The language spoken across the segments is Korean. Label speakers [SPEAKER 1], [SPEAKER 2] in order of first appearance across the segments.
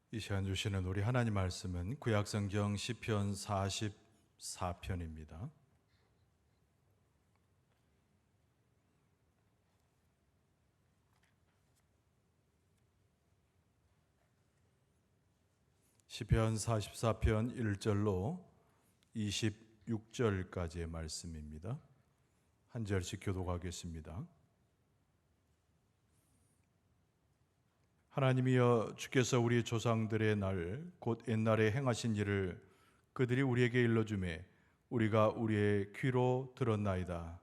[SPEAKER 1] 이 시간 주시는 우리 하나님 말씀은 구약성경 시편 44편입니다. 시편 44편 1절로 26절까지의 말씀입니다. 한 절씩 교독하겠습니다. 하나님이여, 주께서 우리 조상들의 날 곧 옛날에 행하신 일을 그들이 우리에게 일러주매 우리가 우리의 귀로 들었나이다.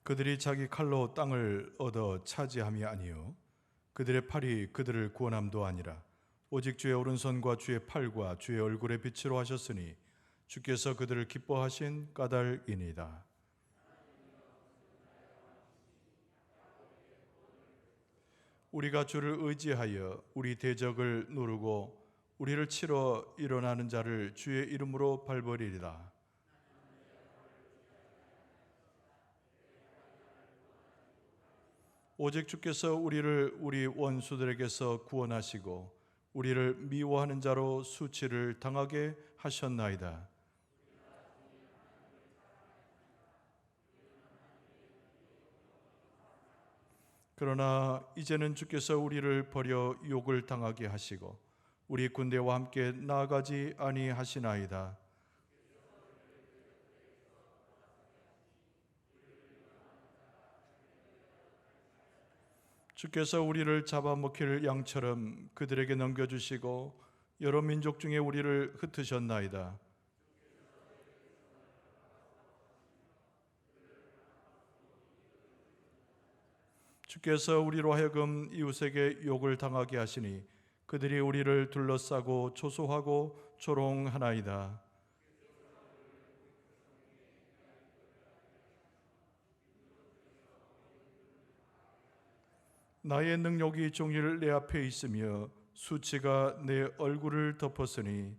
[SPEAKER 1] 그들이 자기 칼로 땅을 얻어 차지함이 아니요 그들의 팔이 그들을 구원함도 아니라 오직 주의 오른손과 주의 팔과 주의 얼굴의 빛으로 하셨으니 주께서 그들을 기뻐하신 까닭이니이다. 우리가 주를 의지하여 우리 대적을 누르고 우리를 치러 일어나는 자를 주의 이름으로 밟으리이다. 오직 주께서 우리를 우리 원수들에게서 구원하시고 우리를 미워하는 자로 수치를 당하게 하셨나이다. 그러나 이제는 주께서 우리를 버려 욕을 당하게 하시고 우리 군대와 함께 나아가지 아니하시나이다. 주께서 우리를 잡아먹힐 양처럼 그들에게 넘겨주시고 여러 민족 중에 우리를 흩으셨나이다. 주께서 우리로 하여금 이웃에게 욕을 당하게 하시니 그들이 우리를 둘러싸고 초소하고 조롱하나이다. 나의 능력이 종일 내 앞에 있으며 수치가 내 얼굴을 덮었으니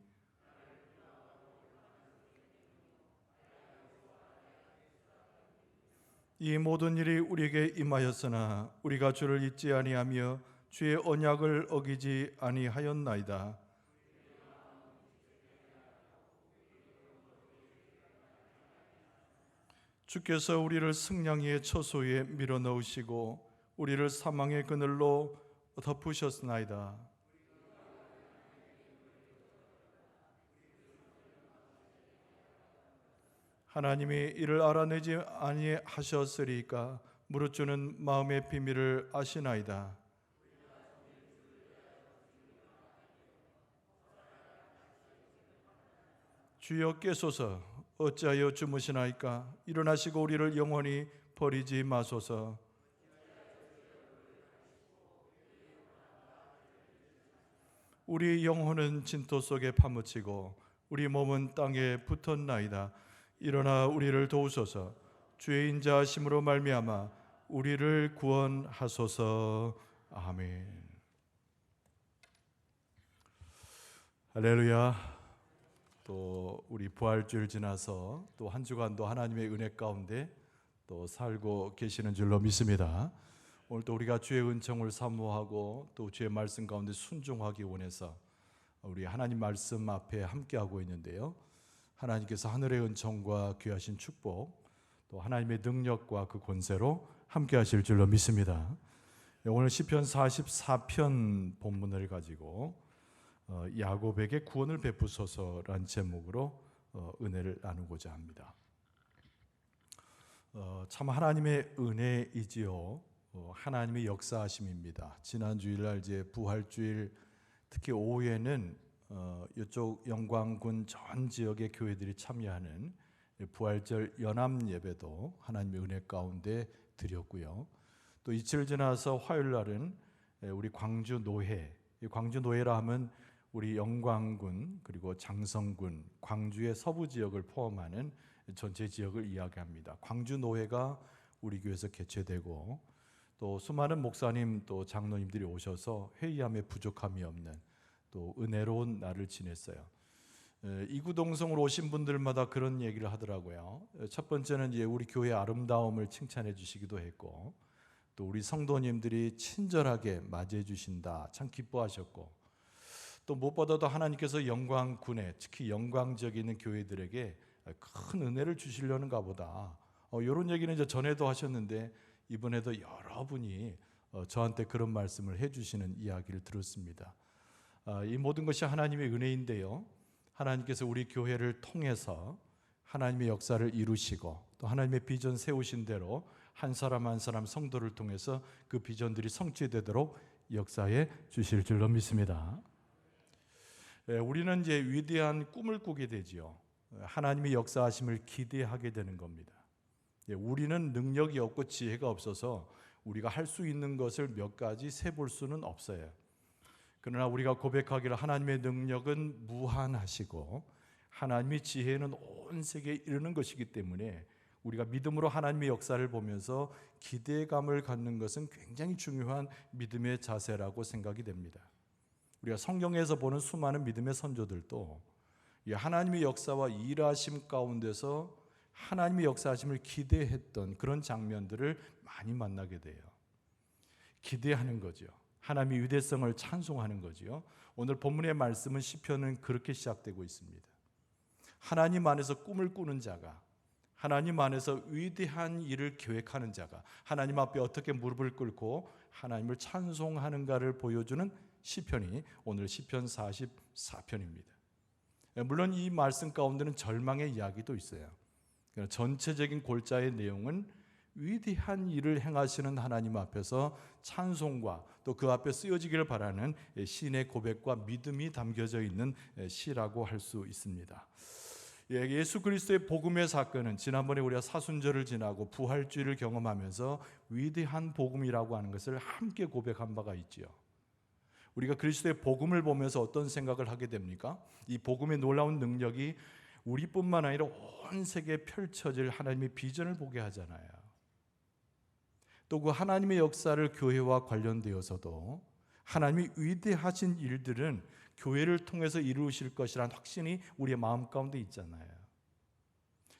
[SPEAKER 1] 이 모든 일이 우리에게 임하였으나 우리가 주를 잊지 아니하며 주의 언약을 어기지 아니하였나이다. 주께서 우리를 승냥이의 처소에 밀어넣으시고 우리를 사망의 그늘로 덮으셨나이다. 하나님이 이를 알아내지 아니하셨으리까 무릇 주는 마음의 비밀을 아시나이다. 주여 깨소서, 어찌하여 주무시나이까? 일어나시고 우리를 영원히 버리지 마소서. 우리 영혼은 진토 속에 파묻히고 우리 몸은 땅에 붙었나이다. 일어나 우리를 도우소서. 주의 인자하심으로 말미암아 우리를 구원하소서. 아멘. 할렐루야. 또 우리 부활주일 지나서 또 한 주간도 하나님의 은혜 가운데 또 살고 계시는 줄로 믿습니다. 오늘 또 우리가 주의 은총을 사모하고 또 주의 말씀 가운데 순종하기 원해서 우리 하나님 말씀 앞에 함께하고 있는데요. 하나님께서 하늘의 은총과 귀하신 축복 또 하나님의 능력과 그 권세로 함께하실 줄로 믿습니다. 오늘 시편 44편 본문을 가지고 야곱에게 구원을 베푸소서라는 제목으로 은혜를 나누고자 합니다. 참 하나님의 은혜이지요. 하나님의 역사하심입니다. 지난 주일날 이제 부활주일 특히 오후에는 이쪽 영광군 전 지역의 교회들이 참여하는 부활절 연합 예배도 하나님의 은혜 가운데 드렸고요. 또 이틀 지나서 화요일 날은 우리 광주 노회, 광주 노회라 하면 우리 영광군 그리고 장성군, 광주의 서부 지역을 포함하는 전체 지역을 이야기합니다. 광주 노회가 우리 교회에서 개최되고 또 수많은 목사님 또 장로님들이 오셔서 회의함에 부족함이 없는 또 은혜로운 날을 지냈어요. 이구동성으로 오신 분들마다 그런 얘기를 하더라고요. 첫 번째는 이제 우리 교회의 아름다움을 칭찬해 주시기도 했고, 또 우리 성도님들이 친절하게 맞이해 주신다 참 기뻐하셨고, 또 무엇보다도 하나님께서 영광군에, 특히 영광지역에 있는 교회들에게 큰 은혜를 주시려는가 보다, 이런 얘기는 이제 전에도 하셨는데 이번에도 여러분이 저한테 그런 말씀을 해주시는 이야기를 들었습니다. 이 모든 것이 하나님의 은혜인데요, 하나님께서 우리 교회를 통해서 하나님의 역사를 이루시고 또 하나님의 비전 세우신 대로 한 사람 한 사람 성도를 통해서 그 비전들이 성취되도록 역사해 주실 줄로 믿습니다. 우리는 이제 위대한 꿈을 꾸게 되지요. 하나님의 역사하심을 기대하게 되는 겁니다. 우리는 능력이 없고 지혜가 없어서 우리가 할 수 있는 것을 몇 가지 세볼 수는 없어요. 그러나 우리가 고백하기를 하나님의 능력은 무한하시고 하나님의 지혜는 온 세계에 이르는 것이기 때문에 우리가 믿음으로 하나님의 역사를 보면서 기대감을 갖는 것은 굉장히 중요한 믿음의 자세라고 생각이 됩니다. 우리가 성경에서 보는 수많은 믿음의 선조들도 하나님의 역사와 일하심 가운데서 하나님의 역사하심을 기대했던 그런 장면들을 많이 만나게 돼요. 기대하는 거죠. 하나님의 위대성을 찬송하는 거죠. 오늘 본문의 말씀은 시편은 그렇게 시작되고 있습니다. 하나님 안에서 꿈을 꾸는 자가, 하나님 안에서 위대한 일을 계획하는 자가 하나님 앞에 어떻게 무릎을 꿇고 하나님을 찬송하는가를 보여주는 시편이 오늘 시편 44편입니다. 물론 이 말씀 가운데는 절망의 이야기도 있어요. 전체적인 골자의 내용은 위대한 일을 행하시는 하나님 앞에서 찬송과 또 그 앞에 쓰여지기를 바라는 신의 고백과 믿음이 담겨져 있는 시라고 할 수 있습니다. 예수 그리스도의 복음의 사건은 지난번에 우리가 사순절을 지나고 부활주의를 경험하면서 위대한 복음이라고 하는 것을 함께 고백한 바가 있지요. 우리가 그리스도의 복음을 보면서 어떤 생각을 하게 됩니까? 이 복음의 놀라운 능력이 우리뿐만 아니라 온 세계에 펼쳐질 하나님의 비전을 보게 하잖아요. 또 그 하나님의 역사를 교회와 관련되어서도 하나님이 위대하신 일들은 교회를 통해서 이루실 것이라는 확신이 우리의 마음 가운데 있잖아요.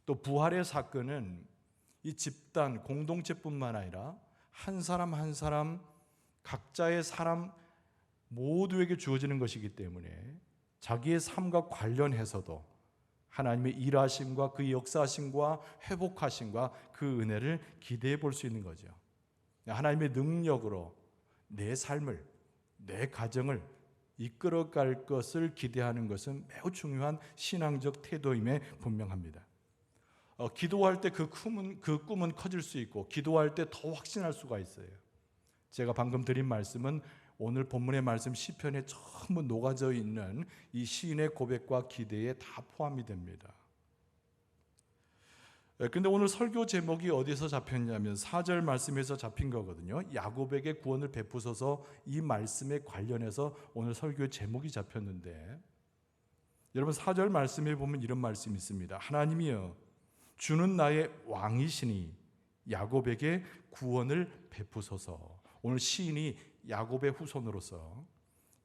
[SPEAKER 1] 또 부활의 사건은 이 집단, 공동체뿐만 아니라 한 사람 한 사람 각자의 사람 모두에게 주어지는 것이기 때문에 자기의 삶과 관련해서도 하나님의 일하심과 그 역사하심과 회복하심과 그 은혜를 기대해 볼 수 있는 거죠. 하나님의 능력으로 내 삶을, 내 가정을 이끌어갈 것을 기대하는 것은 매우 중요한 신앙적 태도임에 분명합니다. 기도할 때 그 꿈은 커질 수 있고 기도할 때 더 확신할 수가 있어요. 제가 방금 드린 말씀은 오늘 본문의 말씀 시편에 전부 녹아져 있는 이 시인의 고백과 기대에 다 포함이 됩니다. 근데 오늘 설교 제목이 어디서 잡혔냐면 4절 말씀에서 잡힌 거거든요. 야곱에게 구원을 베푸소서, 이 말씀에 관련해서 오늘 설교 제목이 잡혔는데, 여러분 4절 말씀에 보면 이런 말씀이 있습니다. 하나님이여 주는 나의 왕이시니 야곱에게 구원을 베푸소서. 오늘 시인이 야곱의 후손으로서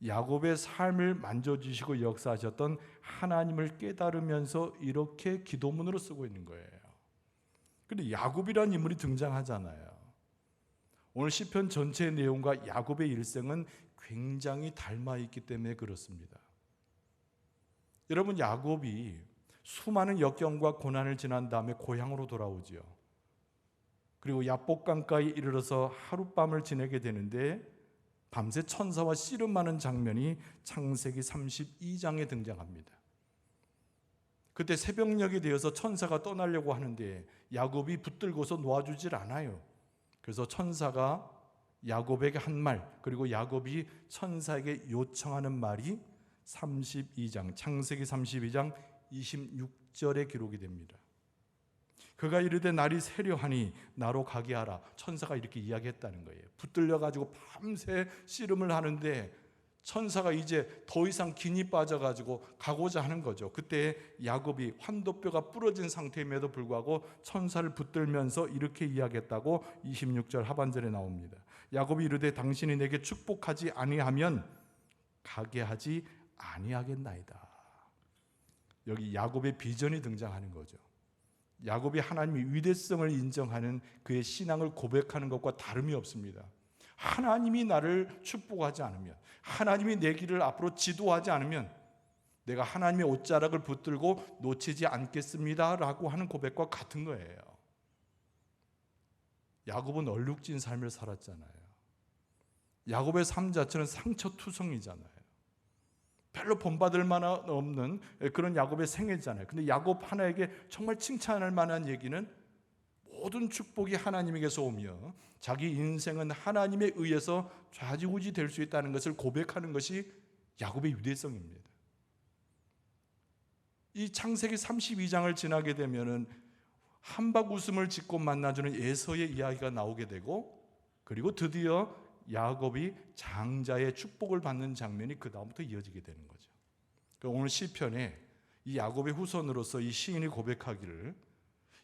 [SPEAKER 1] 야곱의 삶을 만져주시고 역사하셨던 하나님을 깨달으면서 이렇게 기도문으로 쓰고 있는 거예요. 그런데 야곱이라는 인물이 등장하잖아요. 오늘 시편 전체의 내용과 야곱의 일생은 굉장히 닮아 있기 때문에 그렇습니다. 여러분, 야곱이 수많은 역경과 고난을 지난 다음에 고향으로 돌아오지요. 그리고 야복강가에 이르러서 하룻밤을 지내게 되는데 밤새 천사와 씨름하는 장면이 창세기 32장에 등장합니다. 그때 새벽녘이 되어서 천사가 떠나려고 하는데 야곱이 붙들고서 놓아주질 않아요. 그래서 천사가 야곱에게 한 말, 그리고 야곱이 천사에게 요청하는 말이 32장, 창세기 32장 26절에 기록이 됩니다. 그가 이르되 날이 새려하니 나로 가게 하라. 천사가 이렇게 이야기했다는 거예요. 붙들려가지고 밤새 씨름을 하는데 천사가 이제 더 이상 긴이 빠져가지고 가고자 하는 거죠. 그때 야곱이 환도뼈가 부러진 상태임에도 불구하고 천사를 붙들면서 이렇게 이야기했다고 26절 하반절에 나옵니다. 야곱이 이르되 당신이 내게 축복하지 아니하면 가게 하지 아니하겠나이다. 여기 야곱의 비전이 등장하는 거죠. 야곱이 하나님의 위대성을 인정하는 그의 신앙을 고백하는 것과 다름이 없습니다. 하나님이 나를 축복하지 않으면, 하나님이 내 길을 앞으로 지도하지 않으면 내가 하나님의 옷자락을 붙들고 놓치지 않겠습니다 라고 하는 고백과 같은 거예요. 야곱은 얼룩진 삶을 살았잖아요. 야곱의 삶 자체는 상처투성이잖아요. 별로 본받을 만한 없는 그런 야곱의 생애잖아요. 근데 야곱 하나에게 정말 칭찬할 만한 얘기는 모든 축복이 하나님에게서 오며 자기 인생은 하나님에 의해서 좌지우지 될 수 있다는 것을 고백하는 것이 야곱의 위대성입니다. 이 창세기 32장을 지나게 되면은 한박 웃음을 짓고 만나주는 에서의 이야기가 나오게 되고, 그리고 드디어 야곱이 장자의 축복을 받는 장면이 그 다음부터 이어지게 되는 거죠. 오늘 시편에 이 야곱의 후손으로서 이 시인이 고백하기를,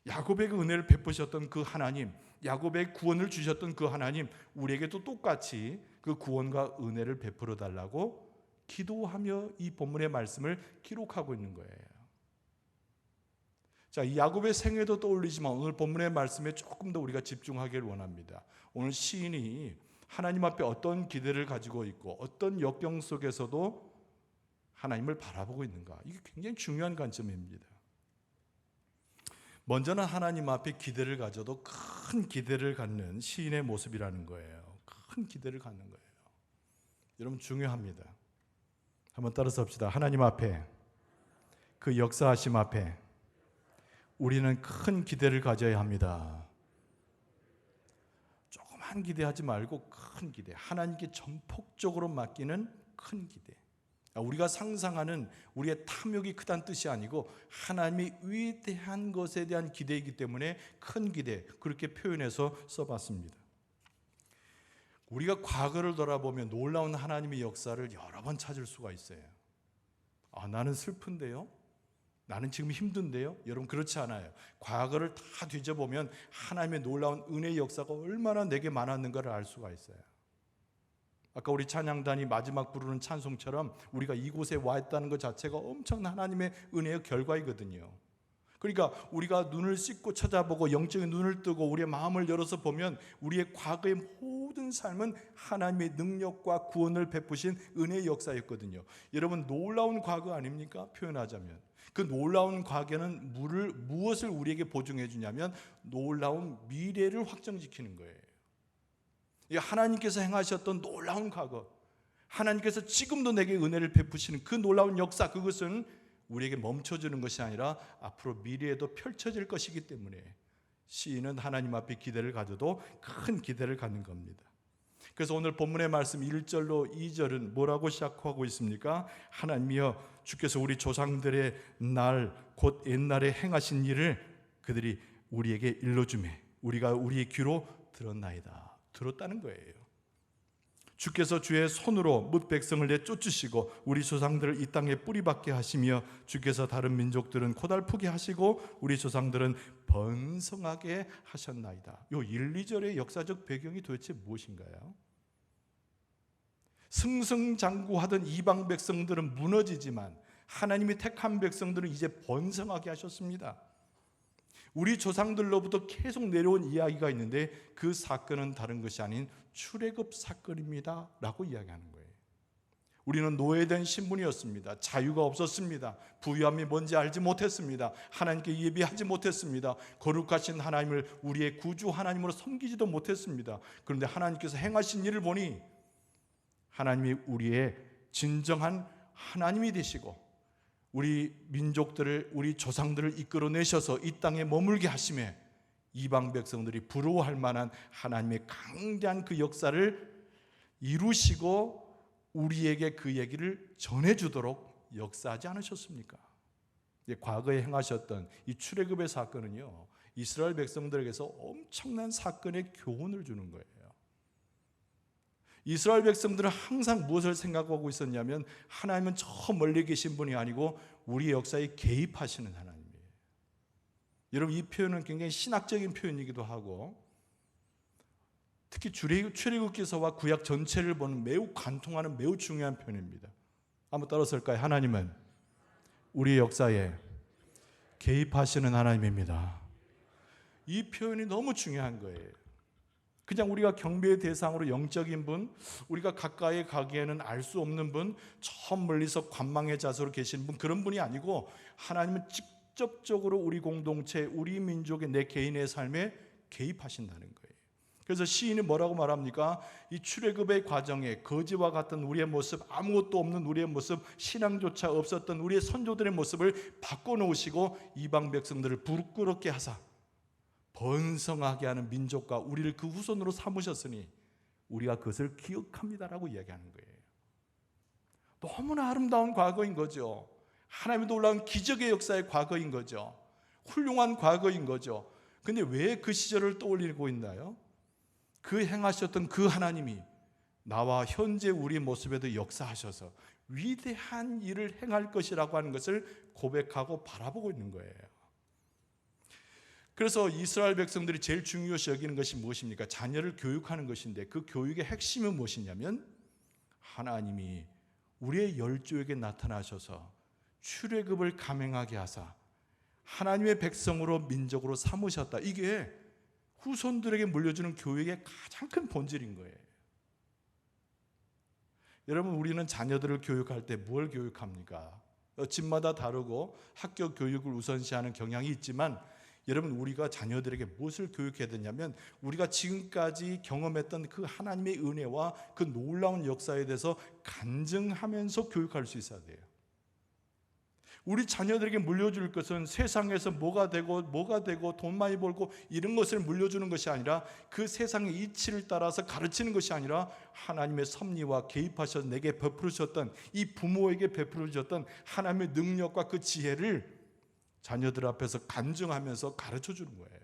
[SPEAKER 1] 야곱에게 은혜를 베푸셨던 그 하나님, 야곱의 구원을 주셨던 그 하나님, 우리에게도 똑같이 그 구원과 은혜를 베풀어 달라고 기도하며 이 본문의 말씀을 기록하고 있는 거예요. 자, 이 야곱의 생애도 떠올리지만 오늘 본문의 말씀에 조금 더 우리가 집중하기를 원합니다. 오늘 시인이 하나님 앞에 어떤 기대를 가지고 있고 어떤 역경 속에서도 하나님을 바라보고 있는가, 이게 굉장히 중요한 관점입니다. 먼저는 하나님 앞에 기대를 가져도 큰 기대를 갖는 시인의 모습이라는 거예요. 큰 기대를 갖는 거예요. 여러분, 중요합니다. 한번 따라서 합시다. 하나님 앞에, 그 역사하심 앞에 우리는 큰 기대를 가져야 합니다. 조그만 기대하지 말고 큰 기대, 하나님께 전폭적으로 맡기는 큰 기대. 우리가 상상하는 우리의 탐욕이 크다는 뜻이 아니고 하나님의 위대한 것에 대한 기대이기 때문에 큰 기대, 그렇게 표현해서 써봤습니다. 우리가 과거를 돌아보면 놀라운 하나님의 역사를 여러 번 찾을 수가 있어요. 나는 슬픈데요? 나는 지금 힘든데요? 여러분, 그렇지 않아요. 과거를 다 뒤져보면 하나님의 놀라운 은혜의 역사가 얼마나 내게 많았는가를 알 수가 있어요. 아까 우리 찬양단이 마지막 부르는 찬송처럼 우리가 이곳에 와 있다는 것 자체가 엄청난 하나님의 은혜의 결과이거든요. 그러니까 우리가 눈을 씻고 찾아보고 영적인 눈을 뜨고 우리의 마음을 열어서 보면 우리의 과거의 모든 삶은 하나님의 능력과 구원을 베푸신 은혜의 역사였거든요. 여러분, 놀라운 과거 아닙니까? 표현하자면 그 놀라운 과거는 무엇을 우리에게 보증해 주냐면 놀라운 미래를 확정지키는 거예요. 하나님께서 행하셨던 놀라운 과거, 하나님께서 지금도 내게 은혜를 베푸시는 그 놀라운 역사, 그것은 우리에게 멈춰주는 것이 아니라 앞으로 미래에도 펼쳐질 것이기 때문에 시인은 하나님 앞에 기대를 가져도 큰 기대를 갖는 겁니다. 그래서 오늘 본문의 말씀 1절로 2절은 뭐라고 시작하고 있습니까? 하나님이여, 주께서 우리 조상들의 날 곧 옛날에 행하신 일을 그들이 우리에게 일러주매 우리가 우리의 귀로 들었나이다. 들었다는 거예요. 주께서 주의 손으로 뭇 백성을 내쫓으시고 우리 조상들을 이 땅에 뿌리박게 하시며 주께서 다른 민족들은 고달프게 하시고 우리 조상들은 번성하게 하셨나이다. 요 1, 2절의 역사적 배경이 도대체 무엇인가요? 승승장구하던 이방 백성들은 무너지지만 하나님이 택한 백성들은 이제 번성하게 하셨습니다. 우리 조상들로부터 계속 내려온 이야기가 있는데 그 사건은 다른 것이 아닌 출애굽 사건입니다 라고 이야기하는 거예요. 우리는 노예된 신분이었습니다. 자유가 없었습니다. 부유함이 뭔지 알지 못했습니다. 하나님께 예비하지 못했습니다. 거룩하신 하나님을 우리의 구주 하나님으로 섬기지도 못했습니다. 그런데 하나님께서 행하신 일을 보니 하나님이 우리의 진정한 하나님이 되시고 우리 민족들을, 우리 조상들을 이끌어내셔서 이 땅에 머물게 하심에 이방 백성들이 부러워할 만한 하나님의 강대한 그 역사를 이루시고 우리에게 그 얘기를 전해주도록 역사하지 않으셨습니까? 과거에 행하셨던 이 출애굽의 사건은요, 이스라엘 백성들에게서 엄청난 사건의 교훈을 주는 거예요. 이스라엘 백성들은 항상 무엇을 생각하고 있었냐면 하나님은 저 멀리 계신 분이 아니고 우리의 역사에 개입하시는 하나님이에요. 여러분, 이 표현은 굉장히 신학적인 표현이기도 하고 특히 출애굽기서와 구약 전체를 보는 매우 관통하는 매우 중요한 표현입니다. 한번 따라서 할까요? 하나님은 우리의 역사에 개입하시는 하나님입니다. 이 표현이 너무 중요한 거예요. 그냥 우리가 경배의 대상으로 영적인 분, 우리가 가까이 가기에는 알 수 없는 분, 저 멀리서 관망의 자세로 계신 분, 그런 분이 아니고 하나님은 직접적으로 우리 공동체, 우리 민족의 내 개인의 삶에 개입하신다는 거예요. 그래서 시인이 뭐라고 말합니까? 이 출애굽의 과정에 거지와 같은 우리의 모습, 아무것도 없는 우리의 모습, 신앙조차 없었던 우리의 선조들의 모습을 바꿔놓으시고 이방 백성들을 부끄럽게 하사 번성하게 하는 민족과 우리를 그 후손으로 삼으셨으니 우리가 그것을 기억합니다라고 이야기하는 거예요. 너무나 아름다운 과거인 거죠. 하나님의 놀라운 기적의 역사의 과거인 거죠. 훌륭한 과거인 거죠. 근데 왜 그 시절을 떠올리고 있나요? 그 행하셨던 그 하나님이 나와 현재 우리 모습에도 역사하셔서 위대한 일을 행할 것이라고 하는 것을 고백하고 바라보고 있는 거예요. 그래서 이스라엘 백성들이 제일 중요시 여기는 것이 무엇입니까? 자녀를 교육하는 것인데 그 교육의 핵심은 무엇이냐면 하나님이 우리의 열조에게 나타나셔서 출애굽을 감행하게 하사 하나님의 백성으로 민족으로 삼으셨다. 이게 후손들에게 물려주는 교육의 가장 큰 본질인 거예요. 여러분, 우리는 자녀들을 교육할 때 뭘 교육합니까? 집마다 다르고 학교 교육을 우선시하는 경향이 있지만 여러분, 우리가 자녀들에게 무엇을 교육해야 되냐면 우리가 지금까지 경험했던 그 하나님의 은혜와 그 놀라운 역사에 대해서 간증하면서 교육할 수 있어야 돼요. 우리 자녀들에게 물려줄 것은 세상에서 뭐가 되고 돈 많이 벌고 이런 것을 물려주는 것이 아니라 그 세상의 이치를 따라서 가르치는 것이 아니라 하나님의 섭리와 개입하셔서 내게 베풀으셨던 이 부모에게 베풀으셨던 하나님의 능력과 그 지혜를 자녀들 앞에서 간증하면서 가르쳐 주는 거예요.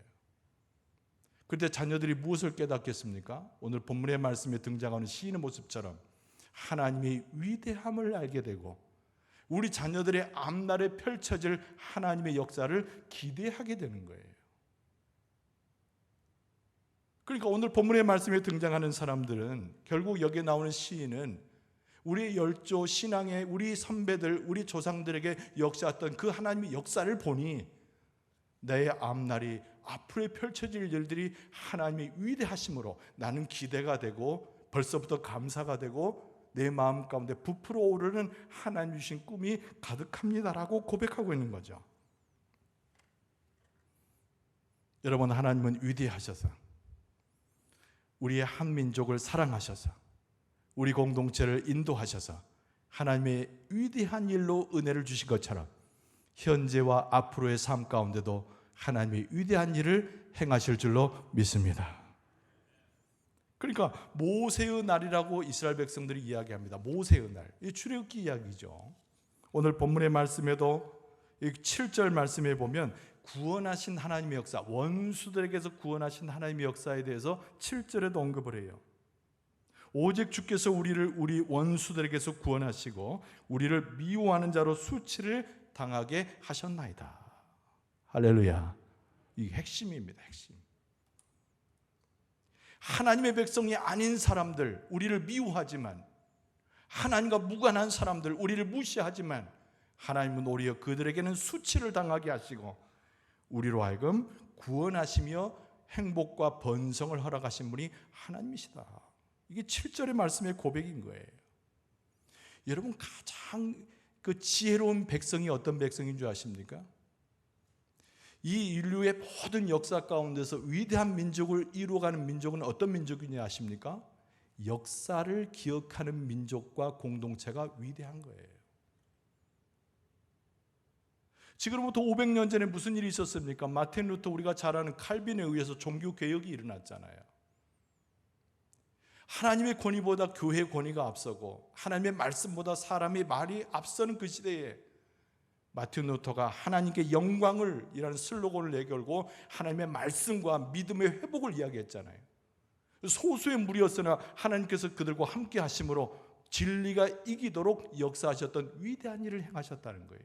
[SPEAKER 1] 그런데 자녀들이 무엇을 깨닫겠습니까? 오늘 본문의 말씀에 등장하는 시인의 모습처럼 하나님의 위대함을 알게 되고 우리 자녀들의 앞날에 펼쳐질 하나님의 역사를 기대하게 되는 거예요. 그러니까 오늘 본문의 말씀에 등장하는 사람들은 결국 여기에 나오는 시인은 우리의 열조 신앙의 우리 선배들, 우리 조상들에게 역사했던 그 하나님의 역사를 보니 내 앞날이 앞으로 펼쳐질 일들이 하나님의 위대하심으로 나는 기대가 되고 벌써부터 감사가 되고 내 마음 가운데 부풀어 오르는 하나님 주신 꿈이 가득합니다라고 고백하고 있는 거죠. 여러분, 하나님은 위대하셔서 우리의 한 민족을 사랑하셔서 우리 공동체를 인도하셔서 하나님의 위대한 일로 은혜를 주신 것처럼 현재와 앞으로의 삶 가운데도 하나님의 위대한 일을 행하실 줄로 믿습니다. 그러니까 모세의 날이라고 이스라엘 백성들이 이야기합니다. 모세의 날, 이 출애굽기 이야기죠. 오늘 본문의 말씀에도 7절 말씀에 보면 구원하신 하나님의 역사, 원수들에게서 구원하신 하나님의 역사에 대해서 7절에도 언급을 해요. 오직 주께서 우리 원수들에게서 구원하시고 우리를 미워하는 자로 수치를 당하게 하셨나이다. 할렐루야. 이게 핵심입니다. 핵심. 하나님의 백성이 아닌 사람들, 우리를 미워하지만 하나님과 무관한 사람들, 우리를 무시하지만 하나님은 오히려 그들에게는 수치를 당하게 하시고 우리로 하여금 구원하시며 행복과 번성을 허락하신 분이 하나님이시다. 이게 7절의 말씀의 고백인 거예요. 여러분, 가장 그 지혜로운 백성이 어떤 백성인 줄 아십니까? 이 인류의 모든 역사 가운데서 위대한 민족을 이루어가는 민족은 어떤 민족이냐 아십니까? 역사를 기억하는 민족과 공동체가 위대한 거예요. 지금부터 500년 전에 무슨 일이 있었습니까? 마틴 루터, 우리가 잘 아는 칼빈에 의해서 종교개혁이 일어났잖아요. 하나님의 권위보다 교회의 권위가 앞서고 하나님의 말씀보다 사람의 말이 앞서는 그 시대에 마틴 루터가 하나님께 영광을 이라는 슬로건을 내걸고 하나님의 말씀과 믿음의 회복을 이야기했잖아요. 소수의 무리였으나 하나님께서 그들과 함께 하심으로 진리가 이기도록 역사하셨던 위대한 일을 행하셨다는 거예요.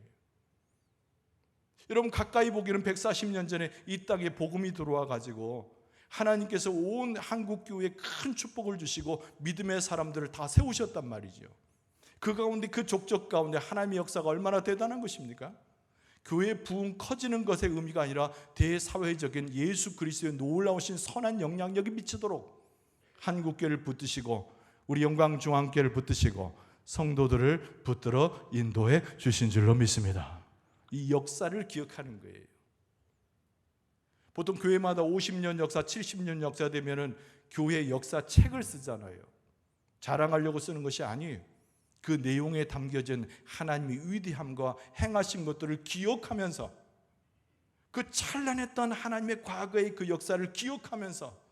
[SPEAKER 1] 여러분, 가까이 보기는 140년 전에 이 땅에 복음이 들어와 가지고 하나님께서 온 한국 교회에 큰 축복을 주시고 믿음의 사람들을 다 세우셨단 말이죠. 그 가운데, 그 족적 가운데 하나님의 역사가 얼마나 대단한 것입니까? 교회의 부흥 커지는 것의 의미가 아니라 대사회적인 예수 그리스도의 놀라우신 선한 영향력이 미치도록 한국교회를 붙드시고 우리 영광중앙교회를 붙드시고 성도들을 붙들어 인도해 주신 줄로 믿습니다. 이 역사를 기억하는 거예요. 보통 교회마다 50년 역사, 70년 역사 되면은 교회 역사 책을 쓰잖아요. 자랑하려고 쓰는 것이 아니에요. 그 내용에 담겨진 하나님의 위대함과 행하신 것들을 기억하면서 그 찬란했던 하나님의 과거의 그 역사를 기억하면서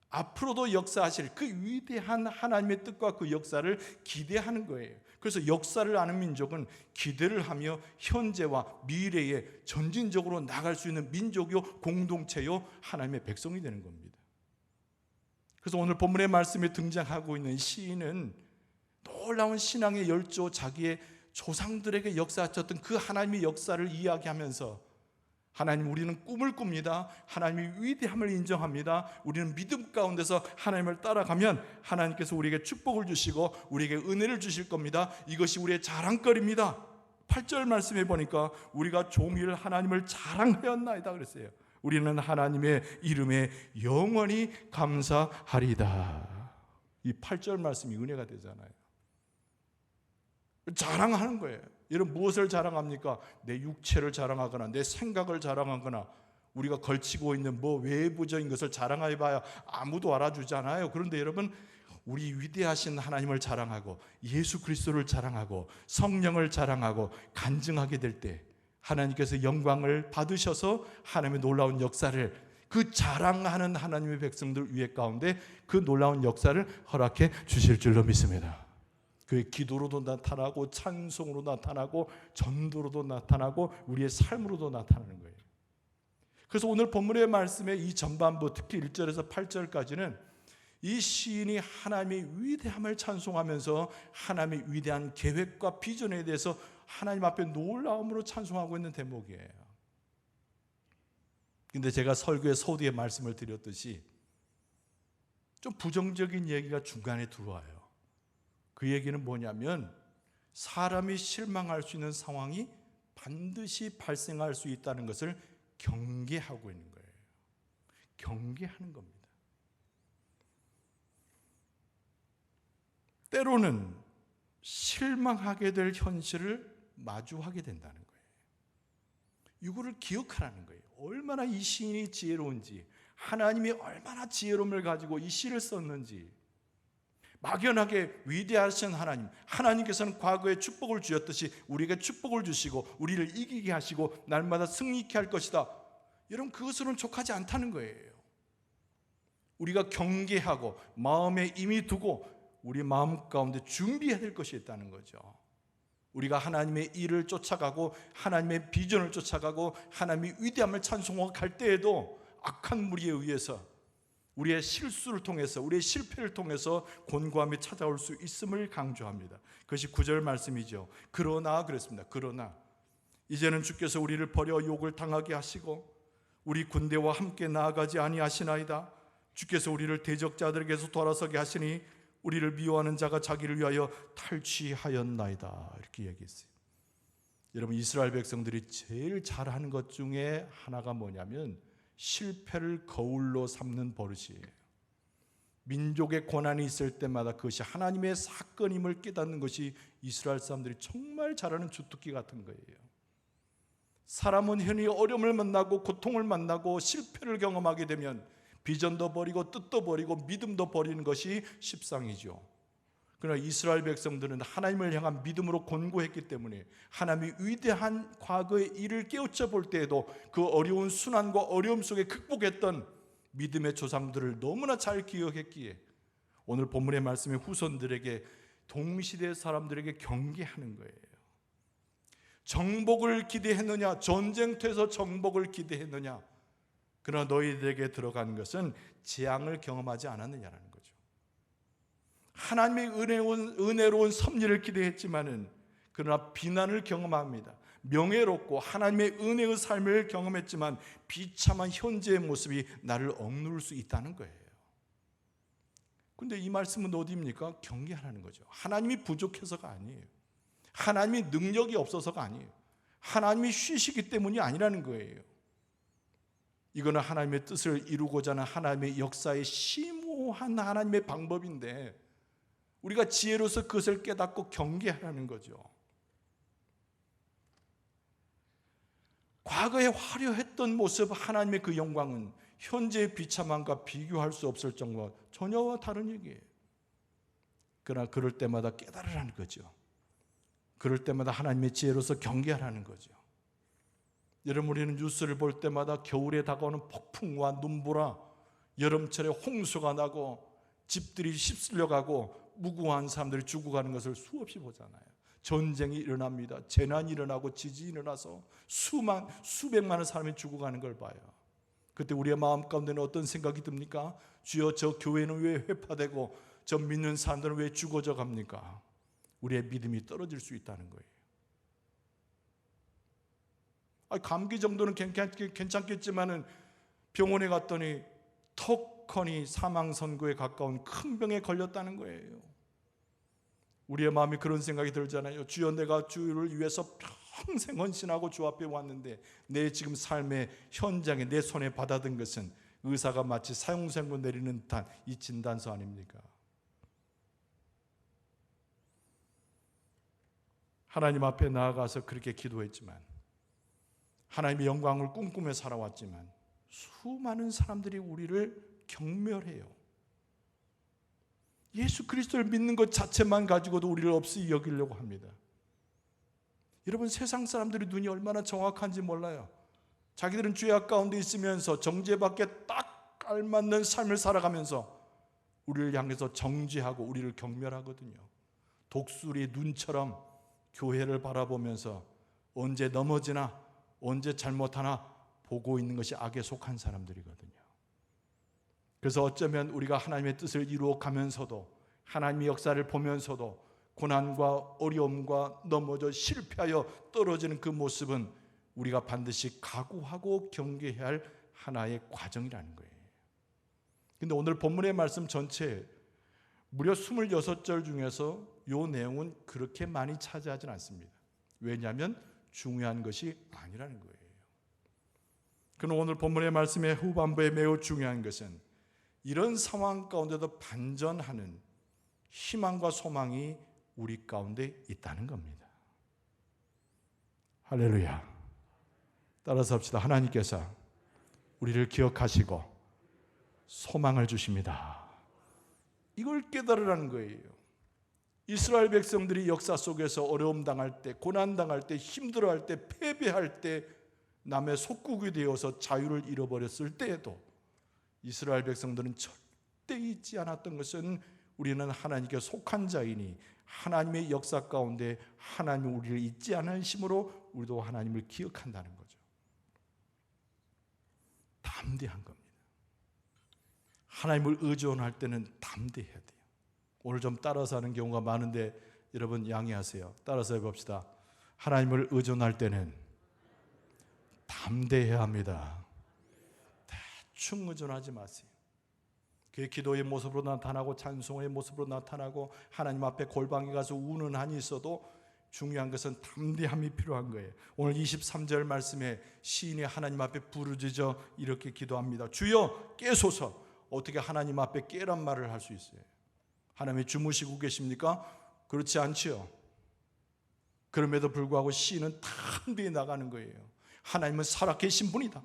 [SPEAKER 1] 앞으로도 역사하실 그 위대한 하나님의 뜻과 그 역사를 기대하는 거예요. 그래서 역사를 아는 민족은 기대를 하며 현재와 미래에 전진적으로 나갈 수 있는 민족이요, 공동체요, 하나님의 백성이 되는 겁니다. 그래서 오늘 본문의 말씀에 등장하고 있는 시인은 놀라운 신앙의 열조, 자기의 조상들에게 역사하셨던 그 하나님의 역사를 이야기하면서 하나님, 우리는 꿈을 꿉니다. 하나님의 위대함을 인정합니다. 우리는 믿음 가운데서 하나님을 따라가면 하나님께서 우리에게 축복을 주시고 우리에게 은혜를 주실 겁니다. 이것이 우리의 자랑거리입니다. 8절 말씀에 보니까 우리가 종일 하나님을 자랑하였나이다 그랬어요. 우리는 하나님의 이름에 영원히 감사하리다. 이 8절 말씀이 은혜가 되잖아요. 자랑하는 거예요. 여러분, 무엇을 자랑합니까? 내 육체를 자랑하거나 내 생각을 자랑하거나 우리가 걸치고 있는 외부적인 것을 자랑해봐야 아무도 알아주잖아요. 그런데 여러분, 우리 위대하신 하나님을 자랑하고 예수 그리스도를 자랑하고 성령을 자랑하고 간증하게 될 때 하나님께서 영광을 받으셔서 하나님의 놀라운 역사를, 그 자랑하는 하나님의 백성들 위에 가운데 그 놀라운 역사를 허락해 주실 줄로 믿습니다. 그의 기도로도 나타나고 찬송으로 나타나고 전도로도 나타나고 우리의 삶으로도 나타나는 거예요. 그래서 오늘 본문의 말씀의 이 전반부, 특히 1절에서 8절까지는 이 시인이 하나님의 위대함을 찬송하면서 하나님의 위대한 계획과 비전에 대해서 하나님 앞에 놀라움으로 찬송하고 있는 대목이에요. 근데 제가 설교의 서두에 말씀을 드렸듯이 좀 부정적인 얘기가 중간에 들어와요. 그 얘기는 뭐냐면 사람이 실망할 수 있는 상황이 반드시 발생할 수 있다는 것을 경계하고 있는 거예요. 경계하는 겁니다. 때로는 실망하게 될 현실을 마주하게 된다는 거예요. 이거를 기억하라는 거예요. 얼마나 이 시인이 지혜로운지, 하나님이 얼마나 지혜로움을 가지고 이 시를 썼는지. 막연하게 위대하신 하나님, 하나님께서는 과거에 축복을 주셨듯이 우리에게 축복을 주시고 우리를 이기게 하시고 날마다 승리케 할 것이다. 여러분, 그것으로는 족하지 않다는 거예요. 우리가 경계하고 마음에 임히 두고 우리 마음 가운데 준비해야 될 것이 있다는 거죠. 우리가 하나님의 일을 쫓아가고 하나님의 비전을 쫓아가고 하나님의 위대함을 찬송하고 갈 때에도 악한 무리에 의해서 우리의 실수를 통해서, 우리의 실패를 통해서 곤고함이 찾아올 수 있음을 강조합니다. 그것이 9절 말씀이죠. 그러나 그랬습니다. 그러나 이제는 주께서 우리를 버려 욕을 당하게 하시고 우리 군대와 함께 나아가지 아니하시나이다. 주께서 우리를 대적자들에게서 돌아서게 하시니 우리를 미워하는 자가 자기를 위하여 탈취하였나이다. 이렇게 얘기했어요. 여러분, 이스라엘 백성들이 제일 잘하는 것 중에 하나가 뭐냐면 실패를 거울로 삼는 버릇이에요. 민족의 고난이 있을 때마다 그것이 하나님의 사건임을 깨닫는 것이 이스라엘 사람들이 정말 잘하는 주특기 같은 거예요. 사람은 흔히 어려움을 만나고 고통을 만나고 실패를 경험하게 되면 비전도 버리고 뜻도 버리고 믿음도 버리는 것이 십상이죠. 그러나 이스라엘 백성들은 하나님을 향한 믿음으로 곤고했기 때문에 하나님의 위대한 과거의 일을 깨우쳐 볼 때에도 그 어려운 순환과 어려움 속에 극복했던 믿음의 조상들을 너무나 잘 기억했기에 오늘 본문의 말씀에 후손들에게, 동시대 사람들에게 경계하는 거예요. 정복을 기대했느냐? 전쟁터에서 정복을 기대했느냐? 그러나 너희들에게 들어간 것은 재앙을 경험하지 않았느냐라는 거죠. 하나님의 은혜로운 섭리를 기대했지만은 그러나 비난을 경험합니다. 명예롭고 하나님의 은혜의 삶을 경험했지만 비참한 현재의 모습이 나를 억누를 수 있다는 거예요. 그런데 이 말씀은 어디입니까? 경계하라는 거죠. 하나님이 부족해서가 아니에요. 하나님이 능력이 없어서가 아니에요. 하나님이 쉬시기 때문이 아니라는 거예요. 이거는 하나님의 뜻을 이루고자 하는 하나님의 역사의 심오한 하나님의 방법인데 우리가 지혜로서 그것을 깨닫고 경계하라는 거죠. 과거에 화려했던 모습, 하나님의 그 영광은 현재의 비참함과 비교할 수 없을 정도로 전혀 다른 얘기예요. 그러나 그럴 때마다 깨달으라는 거죠. 그럴 때마다 하나님의 지혜로서 경계하라는 거죠. 여러분, 우리는 뉴스를 볼 때마다 겨울에 다가오는 폭풍과 눈보라, 여름철에 홍수가 나고 집들이 휩쓸려가고 무고한 사람들이 죽어가는 것을 수없이 보잖아요. 전쟁이 일어납니다. 재난이 일어나고 지진이 일어나서 수백만의 사람이 죽어가는 걸 봐요. 그때 우리의 마음 가운데는 어떤 생각이 듭니까? 주여, 저 교회는 왜 회파되고 저 믿는 사람들은 왜 죽어져 갑니까? 우리의 믿음이 떨어질 수 있다는 거예요. 감기 정도는 괜찮겠지만은 병원에 갔더니 턱커니 사망 선고에 가까운 큰 병에 걸렸다는 거예요. 우리의 마음이 그런 생각이 들잖아요. 주여, 내가 주를 위해서 평생 헌신하고 주 앞에 왔는데 내 지금 삶의 현장에 내 손에 받아든 것은 의사가 마치 사형선고 내리는 듯한 이 진단서 아닙니까? 하나님 앞에 나아가서 그렇게 기도했지만, 하나님의 영광을 꿈꾸며 살아왔지만 수많은 사람들이 우리를 경멸해요. 예수 그리스도를 믿는 것 자체만 가지고도 우리를 없이 여기려고 합니다. 여러분, 세상 사람들이 눈이 얼마나 정확한지 몰라요. 자기들은 죄악 가운데 있으면서 정죄밖에 딱 알맞는 삶을 살아가면서 우리를 향해서 정죄하고 우리를 경멸하거든요. 독수리 눈처럼 교회를 바라보면서 언제 넘어지나 언제 잘못하나 보고 있는 것이 악에 속한 사람들이거든요. 그래서 어쩌면 우리가 하나님의 뜻을 이루어 가면서도, 하나님의 역사를 보면서도 고난과 어려움과 넘어져 실패하여 떨어지는 그 모습은 우리가 반드시 각오하고 경계해야 할 하나의 과정이라는 거예요. 근데 오늘 본문의 말씀 전체 무려 26절 중에서 이 내용은 그렇게 많이 차지하진 않습니다. 왜냐하면 중요한 것이 아니라는 거예요. 그럼 오늘 본문의 말씀의 후반부에 매우 중요한 것은 이런 상황 가운데도 반전하는 희망과 소망이 우리 가운데 있다는 겁니다. 할렐루야. 따라서 합시다. 하나님께서 우리를 기억하시고 소망을 주십니다. 이걸 깨달으라는 거예요. 이스라엘 백성들이 역사 속에서 어려움 당할 때, 고난 당할 때, 힘들어할 때, 패배할 때, 남의 속국이 되어서 자유를 잃어버렸을 때에도 이스라엘 백성들은 절대 잊지 않았던 것은 우리는 하나님께 속한 자이니 하나님의 역사 가운데 하나님이 우리를 잊지 않으심으로 우리도 하나님을 기억한다는 거죠. 담대한 겁니다. 하나님을 의존할 때는 담대해야 돼요. 오늘 좀 따라서 하는 경우가 많은데 여러분 양해하세요. 따라서 해봅시다. 하나님을 의존할 때는 담대해야 합니다. 대충 의존하지 마세요. 그의 기도의 모습으로 나타나고 찬송의 모습으로 나타나고 하나님 앞에 골방에 가서 우는 한이 있어도 중요한 것은 담대함이 필요한 거예요. 오늘 23절 말씀에 시인이 하나님 앞에 부르짖어 이렇게 기도합니다. 주여 깨소서. 어떻게 하나님 앞에 깨란 말을 할 수 있어요? 하나님이 주무시고 계십니까? 그렇지 않지요. 그럼에도 불구하고 시인은 담대히 나가는 거예요. 하나님은 살아계신 분이다.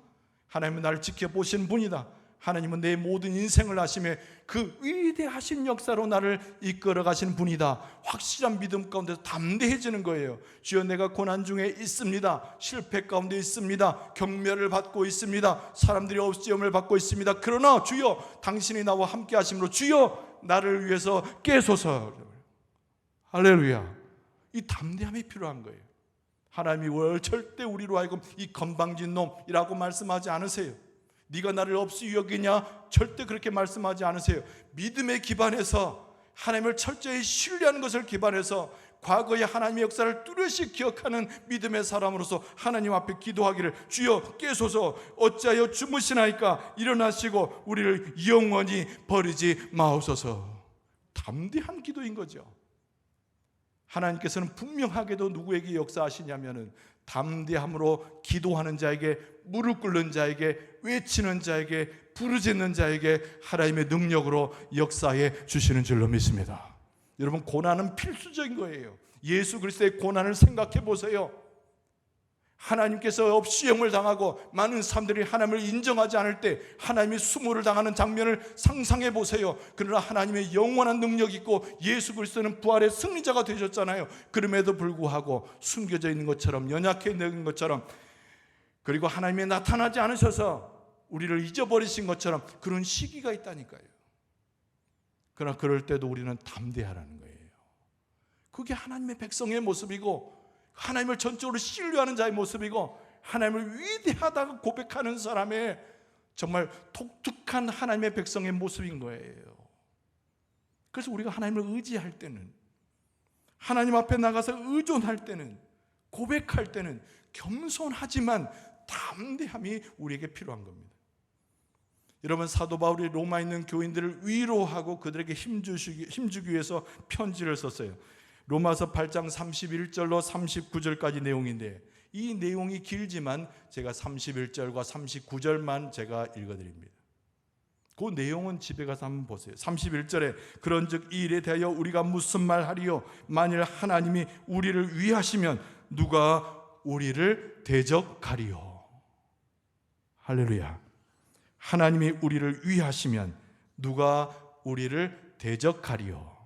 [SPEAKER 1] 하나님은 나를 지켜보시는 분이다. 하나님은 내 모든 인생을 하시며 그 위대하신 역사로 나를 이끌어 가시는 분이다. 확실한 믿음 가운데서 담대해지는 거예요. 주여, 내가 고난 중에 있습니다. 실패 가운데 있습니다. 경멸을 받고 있습니다. 사람들이 없음을 받고 있습니다. 그러나 주여, 당신이 나와 함께 하심으로 주여, 나를 위해서 깨소서. 할렐루야. 이 담대함이 필요한 거예요. 하나님이 절대 우리로 하여금 이 건방진 놈이라고 말씀하지 않으세요. 네가 나를 없이 여기냐? 절대 그렇게 말씀하지 않으세요. 믿음에 기반해서 하나님을 철저히 신뢰하는 것을 기반해서 과거의 하나님의 역사를 뚜렷이 기억하는 믿음의 사람으로서 하나님 앞에 기도하기를, 주여 깨소서. 어찌하여 주무시나이까? 일어나시고 우리를 영원히 버리지 마옵소서. 담대한 기도인 거죠. 하나님께서는 분명하게도 누구에게 역사하시냐면은 담대함으로 기도하는 자에게, 무릎 꿇는 자에게, 외치는 자에게, 부르짖는 자에게 하나님의 능력으로 역사해 주시는 줄로 믿습니다. 여러분, 고난은 필수적인 거예요. 예수 그리스도의 고난을 생각해 보세요. 하나님께서 시험을 당하고 많은 사람들이 하나님을 인정하지 않을 때 하나님이 수모를 당하는 장면을 상상해 보세요. 그러나 하나님의 영원한 능력이 있고 예수 그리스도는 부활의 승리자가 되셨잖아요. 그럼에도 불구하고 숨겨져 있는 것처럼, 연약해 있는 것처럼, 그리고 하나님이 나타나지 않으셔서 우리를 잊어버리신 것처럼 그런 시기가 있다니까요. 그러나 그럴 때도 우리는 담대하라는 거예요. 그게 하나님의 백성의 모습이고, 하나님을 전적으로 신뢰하는 자의 모습이고, 하나님을 위대하다고 고백하는 사람의 정말 독특한 하나님의 백성의 모습인 거예요. 그래서 우리가 하나님을 의지할 때는, 하나님 앞에 나가서 의존할 때는, 고백할 때는 겸손하지만 담대함이 우리에게 필요한 겁니다. 여러분, 사도 바울이 로마에 있는 교인들을 위로하고 그들에게 힘주기 위해서 편지를 썼어요. 로마서 8장 31절로 39절까지 내용인데, 이 내용이 길지만 제가 31절과 39절만 제가 읽어드립니다. 그 내용은 집에 가서 한번 보세요. 31절에 그런즉 이 일에 대하여 우리가 무슨 말 하리요? 만일 하나님이 우리를 위하시면 누가 우리를 대적하리요? 할렐루야. 하나님이 우리를 위하시면 누가 우리를 대적하리요?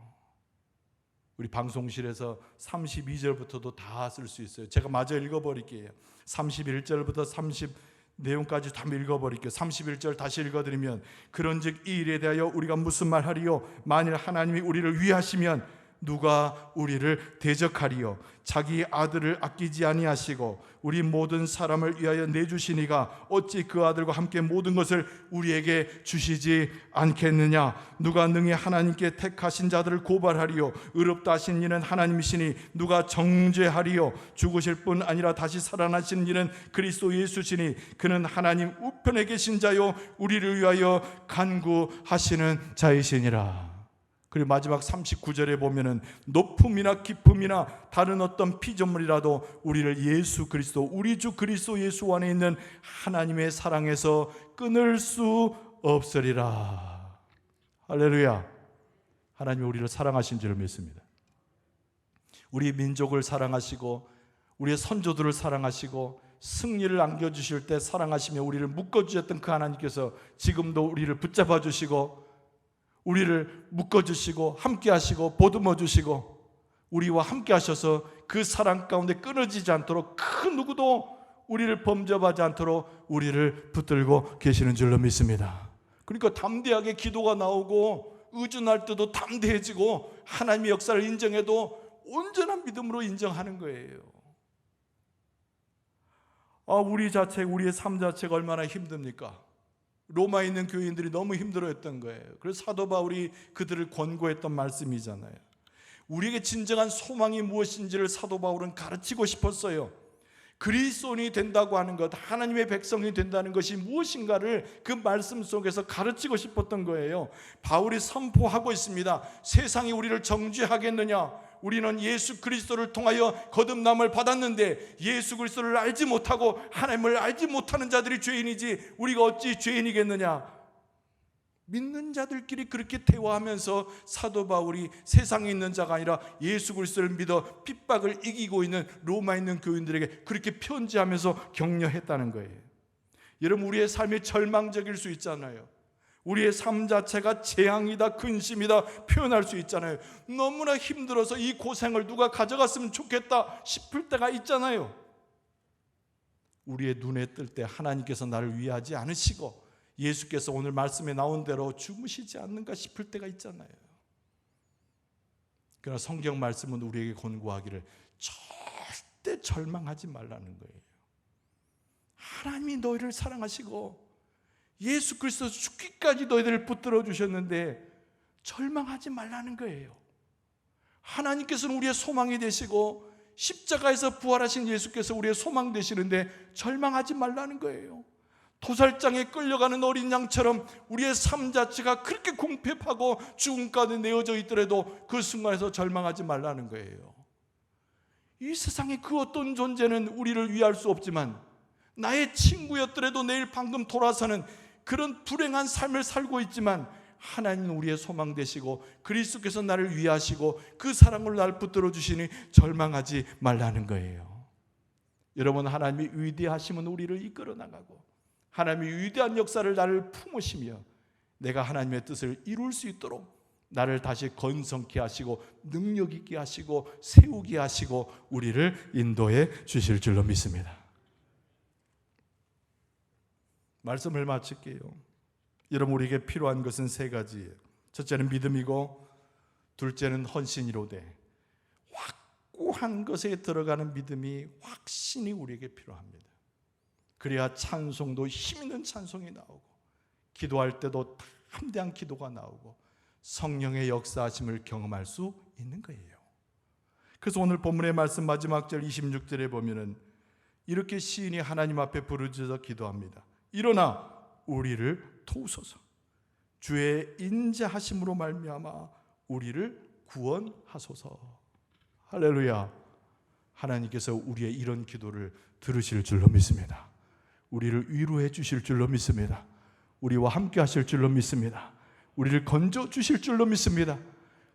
[SPEAKER 1] 우리 방송실에서 32절부터도 다 쓸 수 있어요. 제가 마저 읽어버릴게요. 31절부터 30 내용까지 다 읽어버릴게요. 31절 다시 읽어드리면 그런즉 이 일에 대하여 우리가 무슨 말 하리요? 만일 하나님이 우리를 위하시면 누가 우리를 대적하리요? 자기 아들을 아끼지 아니하시고 우리 모든 사람을 위하여 내주시니가 어찌 그 아들과 함께 모든 것을 우리에게 주시지 않겠느냐? 누가 능히 하나님께 택하신 자들을 고발하리요? 의롭다 하신 이는 하나님이시니 누가 정죄하리요? 죽으실 뿐 아니라 다시 살아나신 이는 그리스도 예수시니 그는 하나님 우편에 계신 자요 우리를 위하여 간구하시는 자이시니라. 그리고 마지막 39절에 보면은 높음이나 깊음이나 다른 어떤 피조물이라도 우리를 예수 그리스도, 우리 주 그리스도 예수 안에 있는 하나님의 사랑에서 끊을 수 없으리라. 할렐루야. 하나님이 우리를 사랑하신 줄 믿습니다. 우리 민족을 사랑하시고 우리의 선조들을 사랑하시고 승리를 안겨주실 때 사랑하시며 우리를 묶어주셨던 그 하나님께서 지금도 우리를 붙잡아 주시고 우리를 묶어주시고 함께하시고 보듬어주시고 우리와 함께하셔서 그 사랑 가운데 끊어지지 않도록 그 누구도 우리를 범접하지 않도록 우리를 붙들고 계시는 줄로 믿습니다. 그러니까 담대하게 기도가 나오고 의존할 때도 담대해지고 하나님의 역사를 인정해도 온전한 믿음으로 인정하는 거예요. 우리 자체, 우리의 삶 자체가 얼마나 힘듭니까? 로마에 있는 교인들이 너무 힘들어했던 거예요. 그래서 사도 바울이 그들을 권고했던 말씀이잖아요. 우리에게 진정한 소망이 무엇인지를 사도 바울은 가르치고 싶었어요. 그리스도인이 된다고 하는 것, 하나님의 백성이 된다는 것이 무엇인가를 그 말씀 속에서 가르치고 싶었던 거예요. 바울이 선포하고 있습니다. 세상이 우리를 정죄하겠느냐? 우리는 예수 그리스도를 통하여 거듭남을 받았는데 예수 그리스도를 알지 못하고 하나님을 알지 못하는 자들이 죄인이지 우리가 어찌 죄인이겠느냐? 믿는 자들끼리 그렇게 대화하면서 사도 바울이 세상에 있는 자가 아니라 예수 그리스도를 믿어 핍박을 이기고 있는 로마에 있는 교인들에게 그렇게 편지하면서 격려했다는 거예요. 여러분, 우리의 삶이 절망적일 수 있잖아요. 우리의 삶 자체가 재앙이다, 근심이다 표현할 수 있잖아요. 너무나 힘들어서 이 고생을 누가 가져갔으면 좋겠다 싶을 때가 있잖아요. 우리의 눈에 뜰 때 하나님께서 나를 위하지 않으시고 예수께서 오늘 말씀에 나온 대로 주무시지 않는가 싶을 때가 있잖아요. 그러나 성경 말씀은 우리에게 권고하기를 절대 절망하지 말라는 거예요. 하나님이 너희를 사랑하시고 예수 그리스도 죽기까지 너희들을 붙들어 주셨는데 절망하지 말라는 거예요. 하나님께서는 우리의 소망이 되시고 십자가에서 부활하신 예수께서 우리의 소망 되시는데 절망하지 말라는 거예요. 도살장에 끌려가는 어린 양처럼 우리의 삶 자체가 그렇게 궁핍하고 죽음 가운데 내어져 있더라도 그 순간에서 절망하지 말라는 거예요. 이 세상의 그 어떤 존재는 우리를 위할 수 없지만 나의 친구였더라도 내일 방금 돌아서는 그런 불행한 삶을 살고 있지만 하나님은 우리의 소망 되시고 그리스도께서 나를 위하시고 그 사랑으로 나를 붙들어 주시니 절망하지 말라는 거예요. 여러분, 하나님이 위대하심은 우리를 이끌어 나가고 하나님이 위대한 역사를 나를 품으시며 내가 하나님의 뜻을 이룰 수 있도록 나를 다시 건성케 하시고 능력 있게 하시고 세우게 하시고 우리를 인도해 주실 줄로 믿습니다. 말씀을 마칠게요. 여러분, 우리에게 필요한 것은 세 가지예요. 첫째는 믿음이고 둘째는 헌신이로되 확고한 것에 들어가는 믿음이 확신이 우리에게 필요합니다. 그래야 찬송도 힘 있는 찬송이 나오고 기도할 때도 담대한 기도가 나오고 성령의 역사하심을 경험할 수 있는 거예요. 그래서 오늘 본문의 말씀 마지막 절 26절에 보면은 이렇게 시인이 하나님 앞에 부르짖어 기도합니다. 일어나 우리를 도우소서. 주의 인자하심으로 말미암아 우리를 구원하소서. 할렐루야. 하나님께서 우리의 이런 기도를 들으실 줄로 믿습니다. 우리를 위로해 주실 줄로 믿습니다. 우리와 함께 하실 줄로 믿습니다. 우리를 건져 주실 줄로 믿습니다.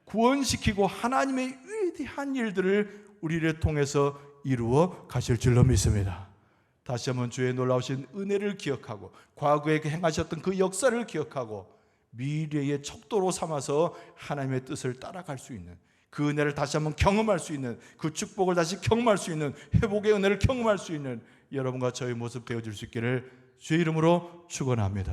[SPEAKER 1] 구원시키고 하나님의 위대한 일들을 우리를 통해서 이루어 가실 줄로 믿습니다. 다시 한번 주의 놀라우신 은혜를 기억하고 과거에 행하셨던 그 역사를 기억하고 미래의 척도로 삼아서 하나님의 뜻을 따라갈 수 있는 그 은혜를 다시 한번 경험할 수 있는 그 축복을 다시 경험할 수 있는 회복의 은혜를 경험할 수 있는 여러분과 저의 모습 되어줄 수 있기를 주의 이름으로 축원합니다.